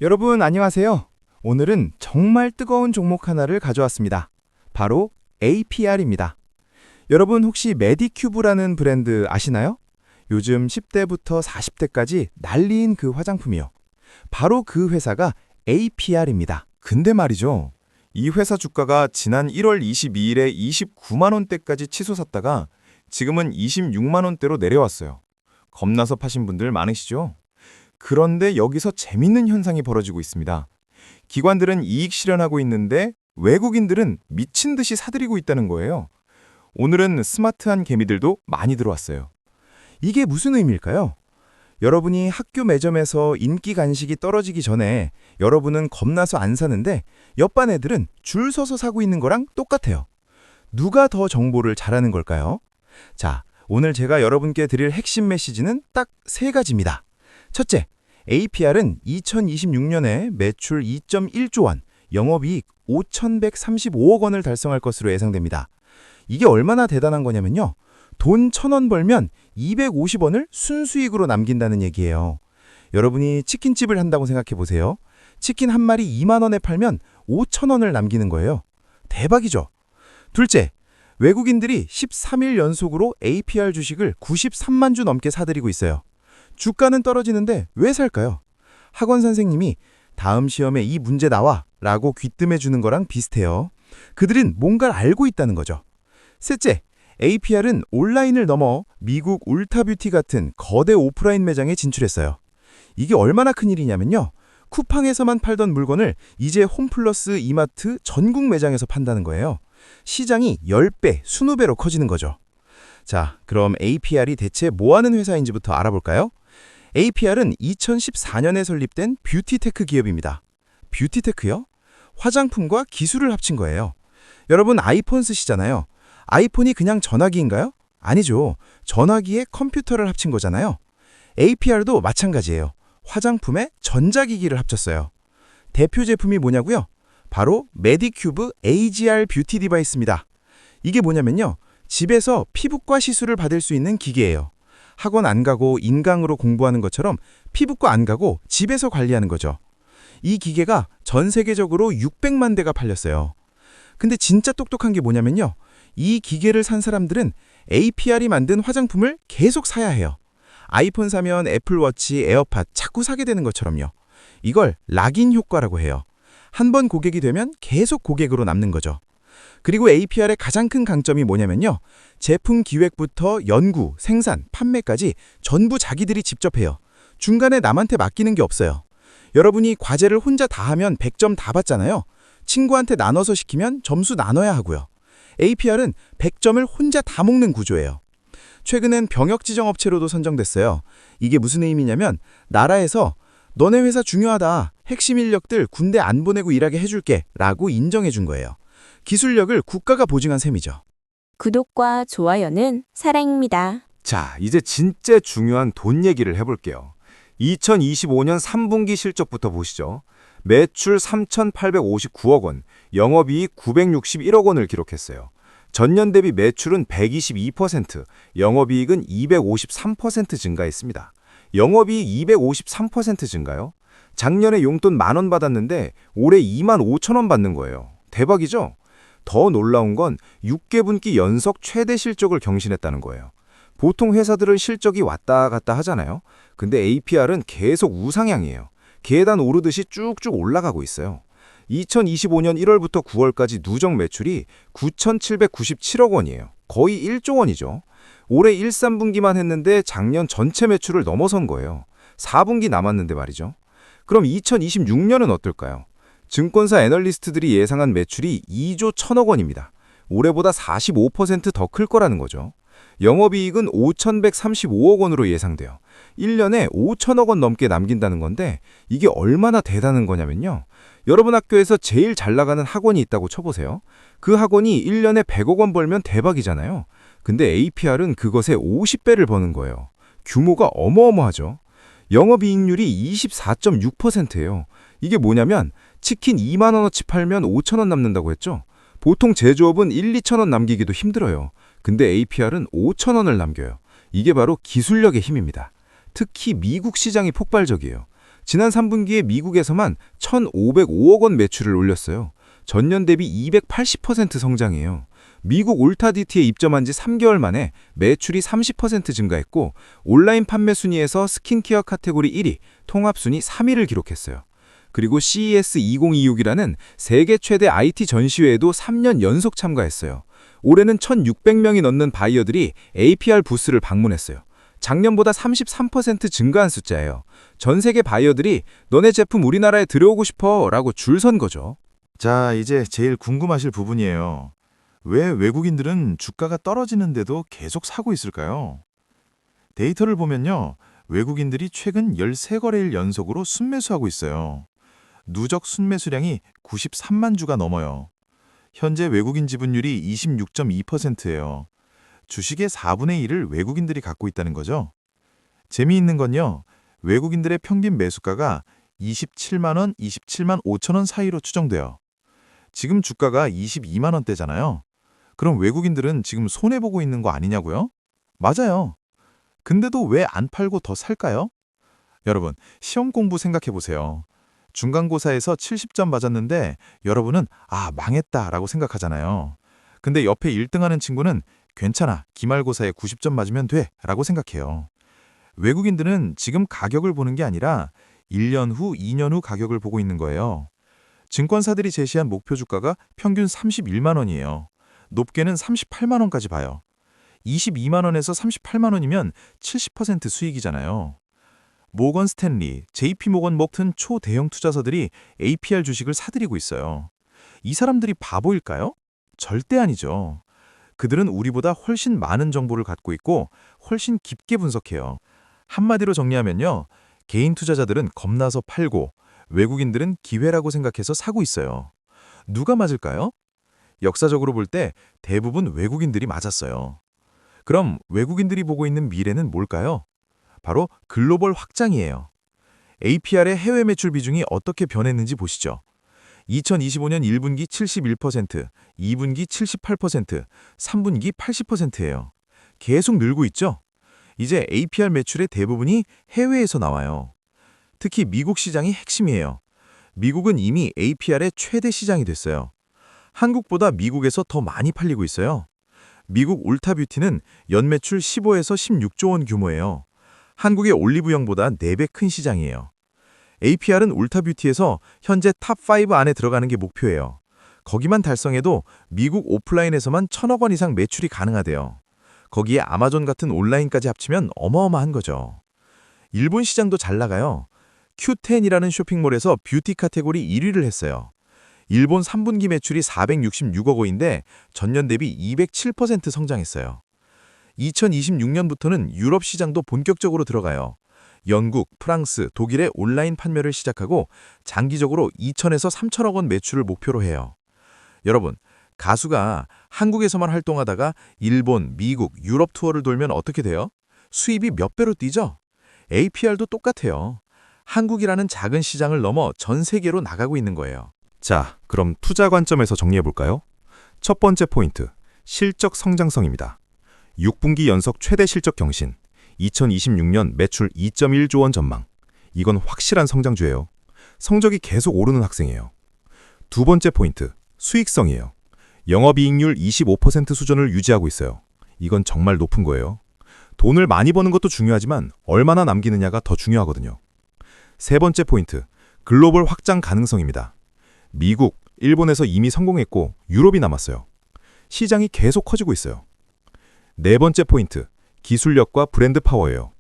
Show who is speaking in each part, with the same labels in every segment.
Speaker 1: 여러분 안녕하세요. 오늘은 정말 뜨거운 종목 하나를 가져왔습니다. 바로 APR입니다. 여러분 혹시 메디큐브라는 브랜드 아시나요? 요즘 10대부터 40대까지 난리인 그 화장품이요. 바로 그 회사가 APR입니다.
Speaker 2: 근데 말이죠. 이 회사 주가가 지난 1월 22일에 29만 원대까지 치솟았다가 지금은 26만 원대로 내려왔어요. 겁나서 파신 분들 많으시죠? 그런데 여기서 재밌는 현상이 벌어지고 있습니다. 기관들은 이익 실현하고 있는데 외국인들은 미친 듯이 사들이고 있다는 거예요. 오늘은 스마트한 개미들도 많이 들어왔어요.
Speaker 1: 이게 무슨 의미일까요? 여러분이 학교 매점에서 인기 간식이 떨어지기 전에 여러분은 겁나서 안 사는데 옆반 애들은 줄 서서 사고 있는 거랑 똑같아요. 누가 더 정보를 잘하는 걸까요? 자, 오늘 제가 여러분께 드릴 핵심 메시지는 딱 세 가지입니다. 첫째, APR은 2026년에 매출 2.1조 원, 영업이익 5,135억 원을 달성할 것으로 예상됩니다. 이게 얼마나 대단한 거냐면요. 돈 1,000원 벌면 250원을 순수익으로 남긴다는 얘기예요. 여러분이 치킨집을 한다고 생각해 보세요. 치킨 한 마리 2만 원에 팔면 5,000원을 남기는 거예요. 대박이죠? 둘째, 외국인들이 13일 연속으로 APR 주식을 93만 주 넘게 사들이고 있어요. 주가는 떨어지는데 왜 살까요? 학원 선생님이 다음 시험에 이 문제 나와 라고 귀뜸해 주는 거랑 비슷해요. 그들은 뭔가를 알고 있다는 거죠. 셋째, APR은 온라인을 넘어 미국 울타뷰티 같은 거대 오프라인 매장에 진출했어요. 이게 얼마나 큰일이냐면요. 쿠팡에서만 팔던 물건을 이제 홈플러스, 이마트, 전국 매장에서 판다는 거예요. 시장이 10배, 20배로 커지는 거죠. 자, 그럼 APR이 대체 뭐 하는 회사인지부터 알아볼까요? APR은 2014년에 설립된 뷰티테크 기업입니다. 뷰티테크요? 화장품과 기술을 합친 거예요. 여러분 아이폰 쓰시잖아요. 아이폰이 그냥 전화기인가요? 아니죠. 전화기에 컴퓨터를 합친 거잖아요. APR도 마찬가지예요. 화장품에 전자기기를 합쳤어요. 대표 제품이 뭐냐고요? 바로 메디큐브 AGR 뷰티 디바이스입니다. 이게 뭐냐면요. 집에서 피부과 시술을 받을 수 있는 기계예요. 학원 안 가고 인강으로 공부하는 것처럼 피부과 안 가고 집에서 관리하는 거죠. 이 기계가 전 세계적으로 600만 대가 팔렸어요. 근데 진짜 똑똑한 게 뭐냐면요. 이 기계를 산 사람들은 APR이 만든 화장품을 계속 사야 해요. 아이폰 사면 애플워치, 에어팟 자꾸 사게 되는 것처럼요. 이걸 락인 효과라고 해요. 한 번 고객이 되면 계속 고객으로 남는 거죠. 그리고 APR의 가장 큰 강점이 뭐냐면요. 제품 기획부터 연구, 생산, 판매까지 전부 자기들이 직접 해요. 중간에 남한테 맡기는 게 없어요. 여러분이 과제를 혼자 다 하면 100점 다 받잖아요. 친구한테 나눠서 시키면 점수 나눠야 하고요. APR은 100점을 혼자 다 먹는 구조예요. 최근엔 병역 지정 업체로도 선정됐어요. 이게 무슨 의미냐면 나라에서 너네 회사 중요하다. 핵심 인력들 군대 안 보내고 일하게 해줄게 라고 인정해 준 거예요. 기술력을 국가가 보증한 셈이죠.
Speaker 3: 구독과 좋아요는 사랑입니다.
Speaker 2: 자, 이제 진짜 중요한 돈 얘기를 해볼게요. 2025년 3분기 실적부터 보시죠. 매출 3,859억 원, 영업이익 961억 원을 기록했어요. 전년 대비 매출은 122%, 영업이익은 253% 증가했습니다. 영업이익 253% 증가요? 작년에 용돈 10,000원 받았는데 올해 25,000원 받는 거예요. 대박이죠? 더 놀라운 건 6개분기 연속 최대 실적을 경신했다는 거예요. 보통 회사들은 실적이 왔다 갔다 하잖아요. 근데 APR은 계속 우상향이에요. 계단 오르듯이 쭉쭉 올라가고 있어요. 2025년 1월부터 9월까지 누적 매출이 9,797억 원이에요. 거의 1조 원이죠. 올해 1, 3분기만 했는데 작년 전체 매출을 넘어선 거예요. 4분기 남았는데 말이죠. 그럼 2026년은 어떨까요? 증권사 애널리스트들이 예상한 매출이 2조 1,000억 원입니다. 올해보다 45% 더 클 거라는 거죠. 영업이익은 5,135억 원으로 예상돼요. 1년에 5천억 원 넘게 남긴다는 건데 이게 얼마나 대단한 거냐면요. 여러분 학교에서 제일 잘 나가는 학원이 있다고 쳐보세요. 그 학원이 1년에 100억 원 벌면 대박이잖아요. 근데 APR은 그것의 50배를 버는 거예요. 규모가 어마어마하죠. 영업이익률이 24.6%예요. 이게 뭐냐면 치킨 2만 원어치 팔면 5천 원 남는다고 했죠. 보통 제조업은 1, 2천 원 남기기도 힘들어요. 근데 APR은 5천 원을 남겨요. 이게 바로 기술력의 힘입니다. 특히 미국 시장이 폭발적이에요.
Speaker 1: 지난 3분기에 미국에서만 1,505억 원 매출을 올렸어요. 전년 대비 280% 성장이에요. 미국 울타디티에 입점한 지 3개월 만에 매출이 30% 증가했고 온라인 판매 순위에서 스킨케어 카테고리 1위, 통합 순위 3위를 기록했어요. 그리고 CES 2026이라는 세계 최대 IT 전시회에도 3년 연속 참가했어요. 올해는 1,600명이 넘는 바이어들이 APR 부스를 방문했어요. 작년보다 33% 증가한 숫자예요. 전 세계 바이어들이 너네 제품 우리나라에 들여오고 싶어 라고 줄 선 거죠.
Speaker 4: 자, 이제 제일 궁금하실 부분이에요. 왜 외국인들은 주가가 떨어지는데도 계속 사고 있을까요? 데이터를 보면요. 외국인들이 최근 13거래일 연속으로 순매수하고 있어요. 누적 순매수량이 93만 주가 넘어요. 현재 외국인 지분율이 26.2%예요. 주식의 4분의 1을 외국인들이 갖고 있다는 거죠. 재미있는 건요. 외국인들의 평균 매수가가 27만 원, 27만 5천 원 사이로 추정돼요. 지금 주가가 22만 원대잖아요. 그럼 외국인들은 지금 손해보고 있는 거 아니냐고요? 맞아요. 근데도 왜 안 팔고 더 살까요? 여러분, 시험 공부 생각해 보세요. 중간고사에서 70점 맞았는데 여러분은 망했다 라고 생각하잖아요. 근데 옆에 1등하는 친구는 괜찮아, 기말고사에 90점 맞으면 돼 라고 생각해요. 외국인들은 지금 가격을 보는 게 아니라 1년 후, 2년 후 가격을 보고 있는 거예요. 증권사들이 제시한 목표 주가가 평균 31만 원이에요. 높게는 38만 원까지 봐요. 22만 원에서 38만 원이면 70% 수익이잖아요. 모건 스탠리, JP 모건 같은 초대형 투자사들이 APR 주식을 사들이고 있어요. 이 사람들이 바보일까요? 절대 아니죠. 그들은 우리보다 훨씬 많은 정보를 갖고 있고 훨씬 깊게 분석해요. 한마디로 정리하면요. 개인 투자자들은 겁나서 팔고 외국인들은 기회라고 생각해서 사고 있어요. 누가 맞을까요? 역사적으로 볼 때 대부분 외국인들이 맞았어요. 그럼 외국인들이 보고 있는 미래는 뭘까요? 바로 글로벌 확장이에요. APR의 해외 매출 비중이 어떻게 변했는지 보시죠. 2025년 1분기 71%, 2분기 78%, 3분기 80%예요. 계속 늘고 있죠? 이제 APR 매출의 대부분이 해외에서 나와요. 특히 미국 시장이 핵심이에요. 미국은 이미 APR의 최대 시장이 됐어요. 한국보다 미국에서 더 많이 팔리고 있어요. 미국 울타뷰티는 연매출 15에서 16조 원 규모예요. 한국의 올리브영보다 4배 큰 시장이에요. APR은 울타뷰티에서 현재 탑5 안에 들어가는 게 목표예요. 거기만 달성해도 미국 오프라인에서만 1,000억 원 이상 매출이 가능하대요. 거기에 아마존 같은 온라인까지 합치면 어마어마한 거죠. 일본 시장도 잘 나가요. Q10이라는 쇼핑몰에서 뷰티 카테고리 1위를 했어요. 일본 3분기 매출이 466억 원인데 전년 대비 207% 성장했어요. 2026년부터는 유럽 시장도 본격적으로 들어가요. 영국, 프랑스, 독일의 온라인 판매를 시작하고 장기적으로 2천에서 3천억 원 매출을 목표로 해요. 여러분, 가수가 한국에서만 활동하다가 일본, 미국, 유럽 투어를 돌면 어떻게 돼요? 수입이 몇 배로 뛰죠? APR도 똑같아요. 한국이라는 작은 시장을 넘어 전 세계로 나가고 있는 거예요.
Speaker 2: 자, 그럼 투자 관점에서 정리해볼까요? 첫 번째 포인트, 실적 성장성입니다. 6분기 연속 최대 실적 경신, 2026년 매출 2.1조 원 전망. 이건 확실한 성장주예요. 성적이 계속 오르는 학생이에요. 두 번째 포인트, 수익성이에요. 영업이익률 25% 수준을 유지하고 있어요. 이건 정말 높은 거예요. 돈을 많이 버는 것도 중요하지만 얼마나 남기느냐가 더 중요하거든요. 세 번째 포인트, 글로벌 확장 가능성입니다. 미국, 일본에서 이미 성공했고 유럽이 남았어요. 시장이 계속 커지고 있어요. 네 번째 포인트, 기술력과 브랜드 파워예요.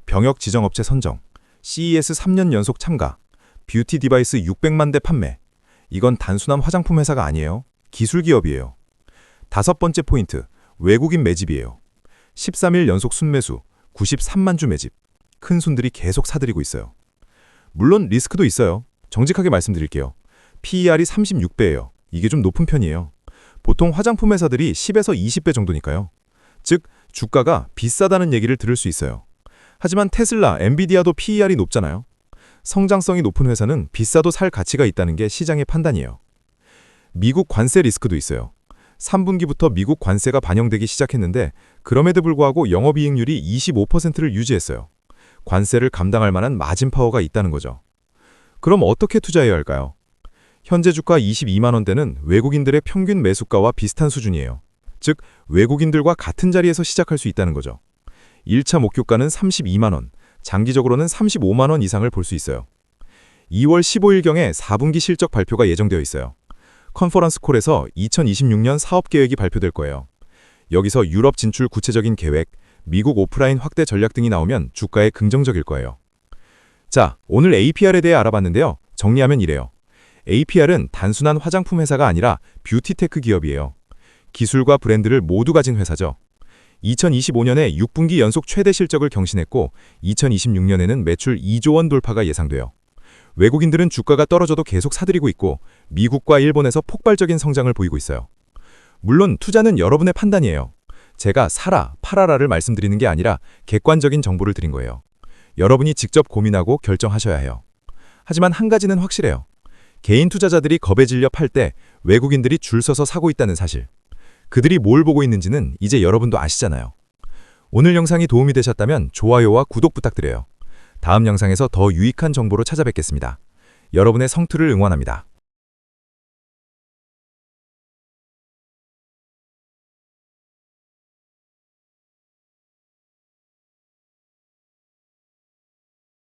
Speaker 2: 병역 지정업체 선정, CES 3년 연속 참가, 뷰티 디바이스 600만 대 판매. 이건 단순한 화장품 회사가 아니에요. 기술 기업이에요. 다섯 번째 포인트, 외국인 매집이에요. 13일 연속 순매수, 93만 주 매집. 큰 손들이 계속 사들이고 있어요. 물론 리스크도 있어요. 정직하게 말씀드릴게요. PER이 36배예요. 이게 좀 높은 편이에요. 보통 화장품 회사들이 10에서 20배 정도니까요. 즉, 주가가 비싸다는 얘기를 들을 수 있어요. 하지만 테슬라, 엔비디아도 PER이 높잖아요. 성장성이 높은 회사는 비싸도 살 가치가 있다는 게 시장의 판단이에요. 미국 관세 리스크도 있어요. 3분기부터 미국 관세가 반영되기 시작했는데 그럼에도 불구하고 영업이익률이 25%를 유지했어요.
Speaker 1: 관세를 감당할 만한 마진 파워가 있다는 거죠. 그럼 어떻게 투자해야 할까요? 현재 주가 22만 원대는 외국인들의 평균 매수가와 비슷한 수준이에요. 즉, 외국인들과 같은 자리에서 시작할 수 있다는 거죠. 1차 목표가는 32만 원, 장기적으로는 35만 원 이상을 볼 수 있어요. 2월 15일경에 4분기 실적 발표가 예정되어 있어요. 컨퍼런스 콜에서 2026년 사업 계획이 발표될 거예요. 여기서 유럽 진출 구체적인 계획, 미국 오프라인 확대 전략 등이 나오면 주가에 긍정적일 거예요. 자, 오늘 APR에 대해 알아봤는데요. 정리하면 이래요. APR은 단순한 화장품 회사가 아니라 뷰티테크 기업이에요. 기술과 브랜드를 모두 가진 회사죠. 2025년에 6분기 연속 최대 실적을 경신했고 2026년에는 매출 2조 원 돌파가 예상돼요. 외국인들은 주가가 떨어져도 계속 사들이고 있고 미국과 일본에서 폭발적인 성장을 보이고 있어요. 물론 투자는 여러분의 판단이에요. 제가 사라, 팔아라를 말씀드리는 게 아니라 객관적인 정보를 드린 거예요. 여러분이 직접 고민하고 결정하셔야 해요. 하지만 한 가지는 확실해요. 개인 투자자들이 겁에 질려 팔 때 외국인들이 줄 서서 사고 있다는 사실. 그들이 뭘 보고 있는지는 이제 여러분도 아시잖아요. 오늘 영상이 도움이 되셨다면 좋아요와 구독 부탁드려요. 다음 영상에서 더 유익한 정보로 찾아뵙겠습니다. 여러분의 성투를 응원합니다.